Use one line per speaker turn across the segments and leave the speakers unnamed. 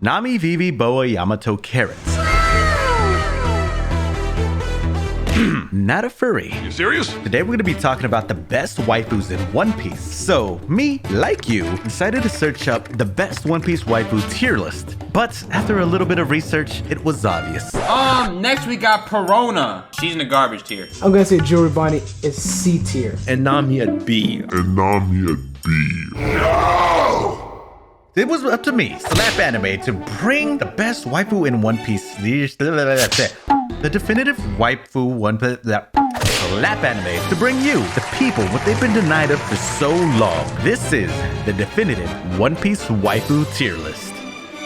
Nami, Vivi, Boa, Yamato, Carrot. Not a furry.
You serious?
Today we're going to be talking about the best waifus in One Piece. So, me, like you, decided to search up the best One Piece waifu tier list. But after a little bit of research, it was obvious.
Next we got Perona. She's in the garbage tier.
I'm gonna say Jewelry Bonnie is C tier.
And Nami at B.
It was up to me, Slap Anime, to bring the best waifu in One Piece. The definitive waifu One Piece. Slap Anime to bring you, the people, what they've been denied of for so long. This is the definitive One Piece waifu tier list.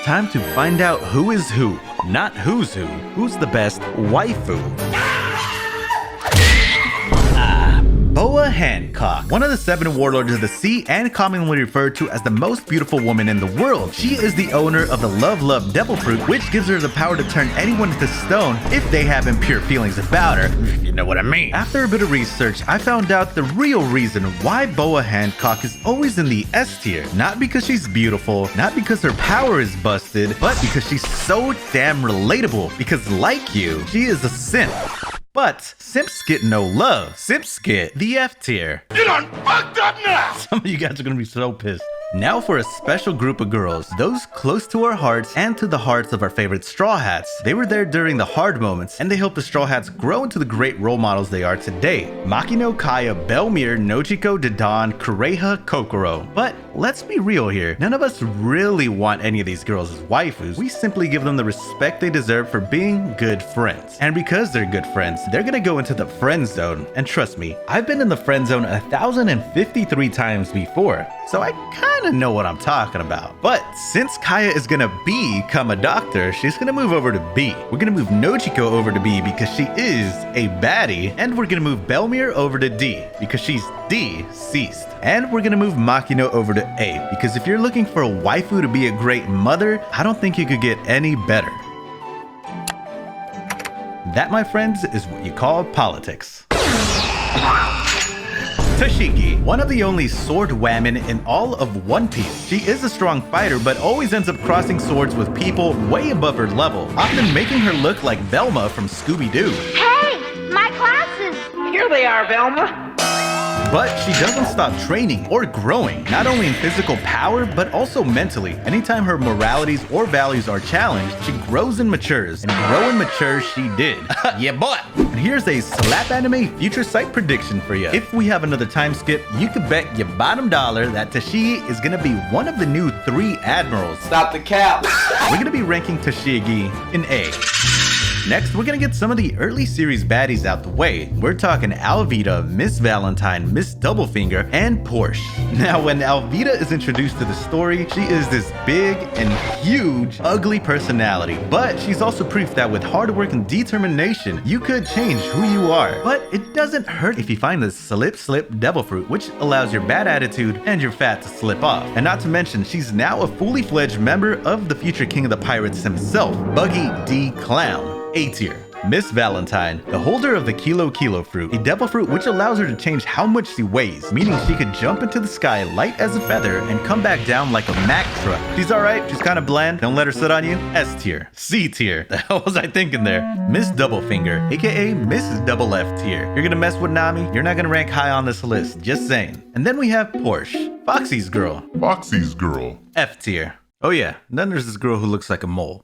Time to find out who is who, not who's who. Who's the best waifu? Boa Hancock, one of the 7 warlords of the sea and commonly referred to as the most beautiful woman in the world. She is the owner of the Love Devil Fruit, which gives her the power to turn anyone into stone if they have impure feelings about her, if you know what I mean. After a bit of research, I found out the real reason why Boa Hancock is always in the S tier. Not because she's beautiful, not because her power is busted, but because she's so damn relatable. Because like you, she is a simp. But simps get no love. Simps get the F tier.
You done fucked up now!
Some of you guys are gonna be so pissed. Now for a special group of girls, those close to our hearts and to the hearts of our favorite Straw Hats. They were there during the hard moments, and they helped the Straw Hats grow into the great role models they are today. Makino, Kaya, Belmir, Nojiko, Dadan, Kureha, Kokoro. But let's be real here, none of us really want any of these girls as waifus. We simply give them the respect they deserve for being good friends. And because they're good friends, they're gonna go into the friend zone. And trust me, I've been in the friend zone 1,053 times before, so I kinda know what I'm talking about. But since Kaya is gonna become a doctor, she's gonna move over to B. We're gonna move Nojiko over to B because she is a baddie, and we're gonna move Belmir over to D because she's deceased. And we're gonna move Makino over to A because if you're looking for a waifu to be a great mother, I don't think you could get any better. That, my friends, is what you call politics. Tashigi, one of the only sword women in all of One Piece. She is a strong fighter, but always ends up crossing swords with people way above her level, often making her look like Velma from Scooby-Doo.
Hey, my classes! Here they are, Velma.
But she doesn't stop training or growing, not only in physical power, but also mentally. Anytime her moralities or values are challenged, she grows and matures. And grow and mature she did. Yeah, boy! And here's a Slap Anime future sight prediction for you. If we have another time skip, you could bet your bottom dollar that Tashigi is gonna be one of the new 3 admirals.
Stop the cap.
We're gonna be ranking Tashigi in A. Next, we're gonna get some of the early series baddies out the way. We're talking Alvida, Miss Valentine, Miss Doublefinger, and Porsche. Now, when Alvida is introduced to the story, she is this big and huge, ugly personality. But she's also proof that with hard work and determination, you could change who you are. But it doesn't hurt if you find the Slip Devil Fruit, which allows your bad attitude and your fat to slip off. And not to mention, she's now a fully fledged member of the future King of the Pirates himself, Buggy D. Clown. A tier. Miss Valentine, the holder of the Kilo Fruit, a devil fruit which allows her to change how much she weighs, meaning she could jump into the sky light as a feather and come back down like a Mack truck. She's alright, she's kinda bland, don't let her sit on you. S tier. C tier. The hell was I thinking there? Miss Doublefinger, aka Mrs. Double F tier. You're gonna mess with Nami, you're not gonna rank high on this list, just saying. And then we have Porsche, Foxy's girl. F tier. Oh yeah, then there's this girl who looks like a mole.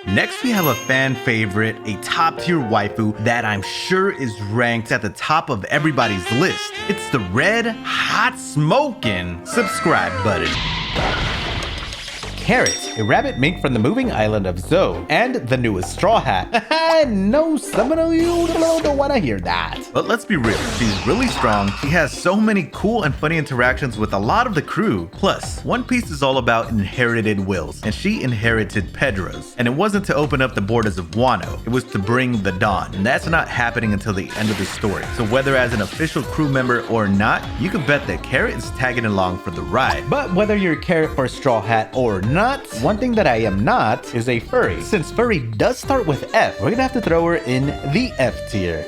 Next, we have a fan favorite, a top tier waifu that I'm sure is ranked at the top of everybody's list. It's the red hot smoking subscribe button. Carrot, a rabbit mink from the moving island of Zou, and the newest Straw Hat. No, some of you don't want to hear that. But let's be real, she's really strong, she has so many cool and funny interactions with a lot of the crew. Plus, One Piece is all about inherited wills, and she inherited Pedro's. And it wasn't to open up the borders of Wano, it was to bring the dawn. And that's not happening until the end of the story. So whether as an official crew member or not, you can bet that Carrot is tagging along for the ride. But whether you're a Carrot for Straw Hat or not, one thing that I am not is a furry. Since furry does start with F, we're gonna have to throw her in the F tier.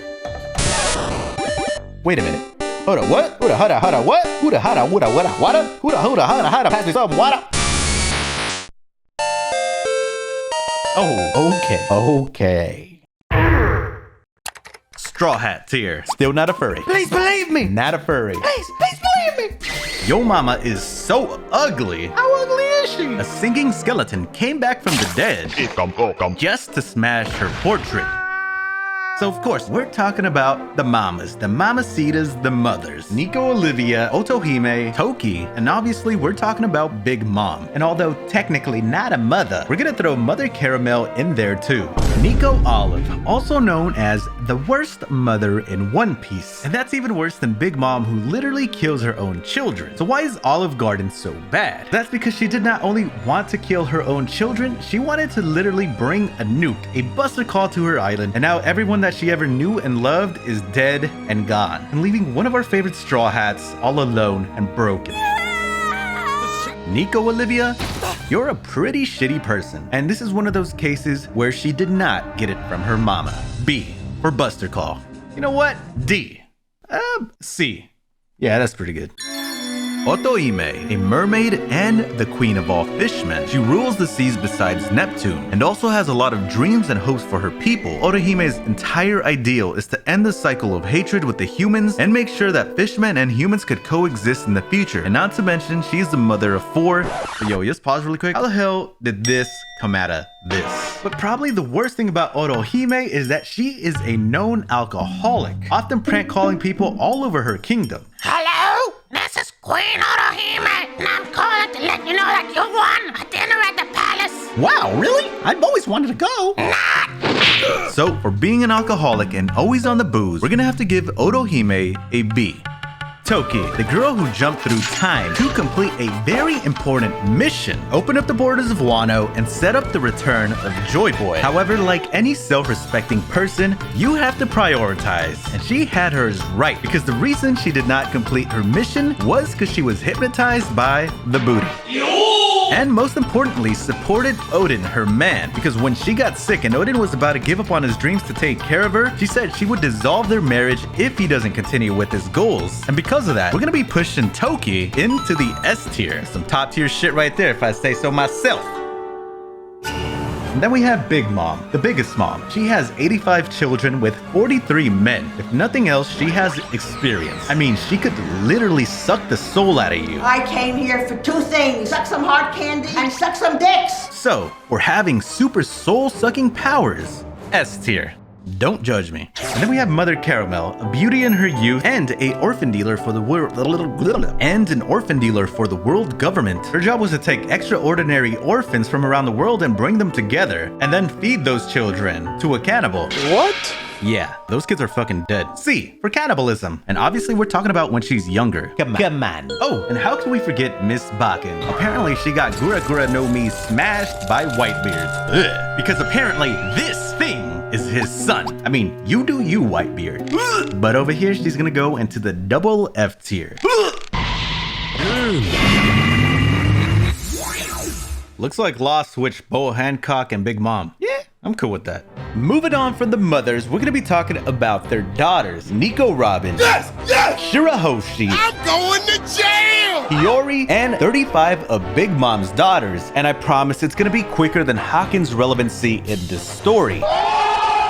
Wait a minute. Hold on, what? Hold on, what? Who the hada, what? Pass me some water. Oh, okay. Straw Hat tier. Still not a furry. Please believe me. Not a furry. Please believe me. Yo mama is so ugly. How ugly is she? A singing skeleton came back from the dead just to smash her portrait. So of course, we're talking about the mamas, the mamacitas, the mothers. Nico Olivia, Otohime, Toki, and obviously we're talking about Big Mom. And although technically not a mother, we're gonna throw Mother Caramel in there too. Nico Olive, also known as the worst mother in One Piece. And that's even worse than Big Mom, who literally kills her own children. So why is Olive Garden so bad? That's because she did not only want to kill her own children, she wanted to literally bring a nuke, a buster call to her island, and now everyone that she ever knew and loved is dead and gone, and leaving one of our favorite Straw Hats all alone and broken. Nico Olivia, you're a pretty shitty person, and this is one of those cases where she did not get it from her mama. B for Buster Call. You know what? D. C. Yeah, that's pretty good. Otohime, a mermaid and the queen of all fishmen. She rules the seas besides Neptune, and also has a lot of dreams and hopes for her people. Otohime's entire ideal is to end the cycle of hatred with the humans and make sure that fishmen and humans could coexist in the future. And not to mention, she's the mother of 4. Yo, just pause really quick. How the hell did this come out of this? But probably the worst thing about Otohime is that she is a known alcoholic, often prank calling people all over her kingdom.
Hello? This is Queen Otohime, and I'm calling to let you know that you won a dinner at the palace.
Wow, really? I've always wanted to go. So, for being an alcoholic and always on the booze, we're gonna have to give Otohime a B. Toki, the girl who jumped through time to complete a very important mission, open up the borders of Wano and set up the return of Joy Boy. However, like any self-respecting person, you have to prioritize, and she had hers right, because the reason she did not complete her mission was because she was hypnotized by the booty. And most importantly, supported Odin, her man, because when she got sick and Odin was about to give up on his dreams to take care of her, she said she would dissolve their marriage if he doesn't continue with his goals. And because of that, we're gonna be pushing Toki into the S tier. Some top tier shit right there, if I say so myself. And then we have Big Mom, the biggest mom. She has 85 children with 43 men. If nothing else, she has experience. I mean, she could literally suck the soul out of you.
I came here for 2 things. Suck some hard candy and suck some dicks.
So, for having super soul-sucking powers, S tier. Don't judge me. And then we have Mother Caramel, a beauty in her youth and an orphan dealer for the world government. Her job was to take extraordinary orphans from around the world and bring them together, and then feed those children to a cannibal.
What?
Yeah, those kids are fucking dead. C for cannibalism. And obviously we're talking about when she's younger. Come on. Oh, and how can we forget Miss Bakken? Apparently she got Gura Gura no Mi smashed by Whitebeard. Ugh. Because apparently this thing is his son. I mean, you do you, Whitebeard. Ugh. But over here she's gonna go into the double F tier. Looks like Lost switched Bo Hancock and Big Mom. Yeah, I'm cool with that. Moving on from the mothers, we're gonna be talking about their daughters, Nico Robin, Shirahoshi,
I'm going to jail!
Hiyori, and 35 of Big Mom's daughters. And I promise it's gonna be quicker than Hawkins' relevancy in this story.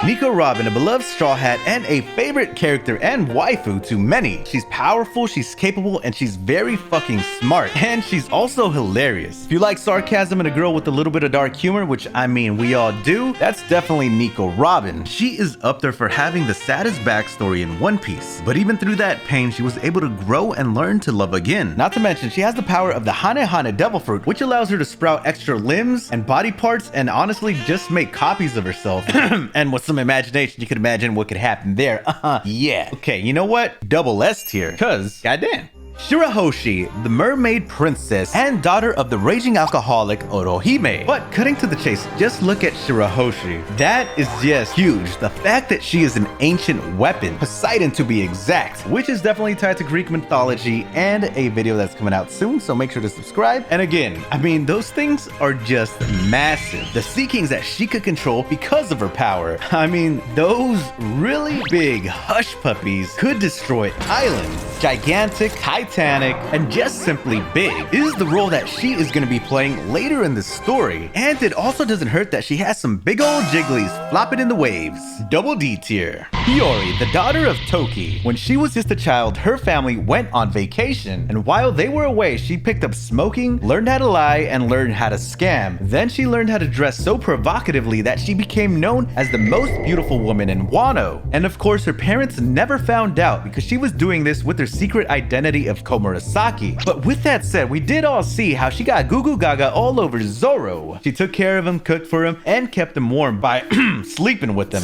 Nico Robin, a beloved Straw Hat and a favorite character and waifu to many. She's powerful, she's capable, and she's very fucking smart. And she's also hilarious. If you like sarcasm and a girl with a little bit of dark humor, which I mean we all do, that's definitely Nico Robin. She is up there for having the saddest backstory in One Piece. But even through that pain, she was able to grow and learn to love again. Not to mention, she has the power of the Hane Hane Devil Fruit, which allows her to sprout extra limbs and body parts and honestly just make copies of herself. And with some imagination, you could imagine what could happen there. Yeah. Okay, you know what? Double S tier. Cause, goddamn. Shirahoshi, the mermaid princess and daughter of the raging alcoholic Otohime. But cutting to the chase, just look at Shirahoshi. That is just huge. The fact that she is an ancient weapon, Poseidon to be exact, which is definitely tied to Greek mythology and a video that's coming out soon, so make sure to subscribe. And again, I mean, those things are just massive. The Sea Kings that she could control because of her power. I mean, those really big hush puppies could destroy islands. Gigantic, high titanic, and just simply big, is the role that she is going to be playing later in the story. And it also doesn't hurt that she has some big old jigglies flopping in the waves. Double D tier. Hiyori, the daughter of Toki. When she was just a child, her family went on vacation, and while they were away, she picked up smoking, learned how to lie, and learned how to scam. Then she learned how to dress so provocatively that she became known as the most beautiful woman in Wano. And of course, her parents never found out because she was doing this with her secret identity of Komurasaki. But with that said, we did all see how she got goo goo gaga all over Zoro. She took care of him, cooked for him, and kept him warm by sleeping with him.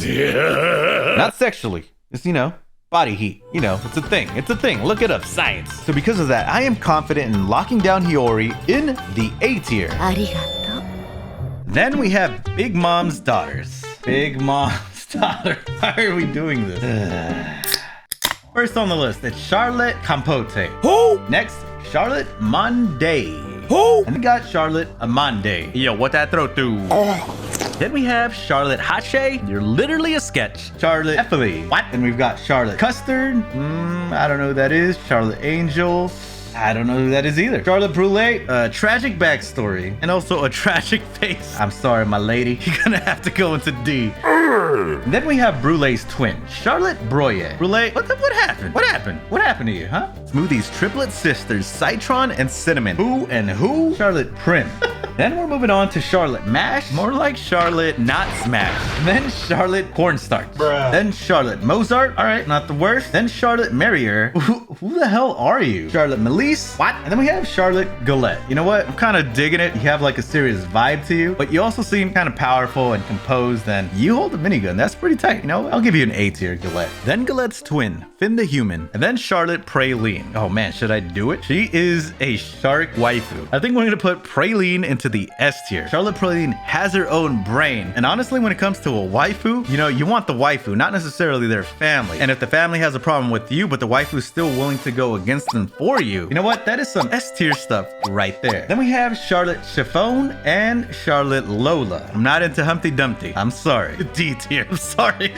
Not sexually, just, you know, body heat. You know, it's a thing. It's a thing. Look it up. Science. So because of that, I am confident in locking down Hiyori in the A tier. Then we have Big Mom's daughters. Big Mom's daughter. Why are we doing this? First on the list, it's Charlotte Campote. Who? Next, Charlotte Monday. Who? And we got Charlotte Amande. Yo, what that throw through? Then we have Charlotte Hache. You're literally a sketch. Charlotte Eppley. What? Then we've got Charlotte Custard. I don't know who that is. Charlotte Angel. I don't know who that is either. Charlotte Brule, a tragic backstory, and also a tragic face. I'm sorry, my lady. You're gonna have to go into D. And then we have Brule's twin, Charlotte Broye. Brule, what happened? What happened? What happened to you, huh? Smoothie's triplet sisters, Citron and Cinnamon. Who and who? Charlotte Prim. Then we're moving on to Charlotte Mash, more like Charlotte Not Smash. Then Charlotte Cornstarch. Bruh. Then Charlotte Mozart. All right, not the worst. Then Charlotte Merrier. Who the hell are you? Charlotte Melise. What? And then we have Charlotte Galette. You know what? I'm kind of digging it. You have like a serious vibe to you, but you also seem kind of powerful and composed, and you hold a minigun. That's pretty tight. You know, I'll give you an A tier, Galette. Then Galette's twin, Finn the Human. And then Charlotte Praline. Oh man, should I do it? She is a shark waifu. I think we're gonna put Praline into the S tier. Charlotte Praline has her own brain. And honestly, when it comes to a waifu, you know, you want the waifu, not necessarily their family. And if the family has a problem with you, but the waifu's still willing to go against them for you, you know what? That is some S tier stuff right there. Then we have Charlotte Chiffon and Charlotte Lola. I'm not into Humpty Dumpty. I'm sorry. D tier. I'm sorry.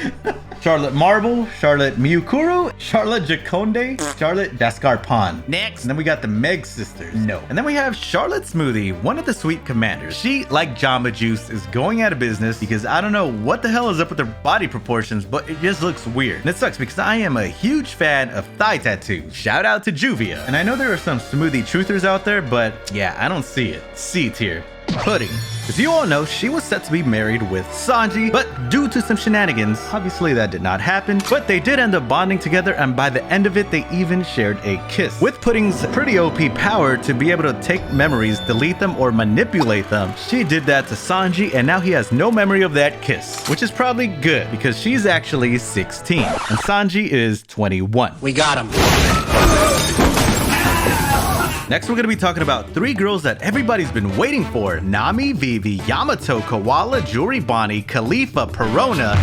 Charlotte Marble, Charlotte Miyukuru, Charlotte Jaconde, Charlotte Dascarpon. Next. And then we got the Meg sisters. No. And then we have Charlotte Smoothie, one of the sweet commanders. She, like Jamba Juice, is going out of business because I don't know what the hell is up with her body proportions, but it just looks weird. And it sucks because I am a huge fan of thigh tattoos. Shout out to Juvia. And I know there are some smoothie truthers out there, but yeah, I don't see it. C tier. Pudding. As you all know, she was set to be married with Sanji, but due to some shenanigans, obviously that did not happen, but they did end up bonding together, and by the end of it, they even shared a kiss. With Pudding's pretty OP power to be able to take memories, delete them, or manipulate them, she did that to Sanji, and now he has no memory of that kiss, which is probably good because she's actually 16, and Sanji is 21.
We got him.
Next, we're going to be talking about three girls that everybody's been waiting for. Nami, Vivi, Yamato, Koala, Juri Bonnie, Khalifa, Perona,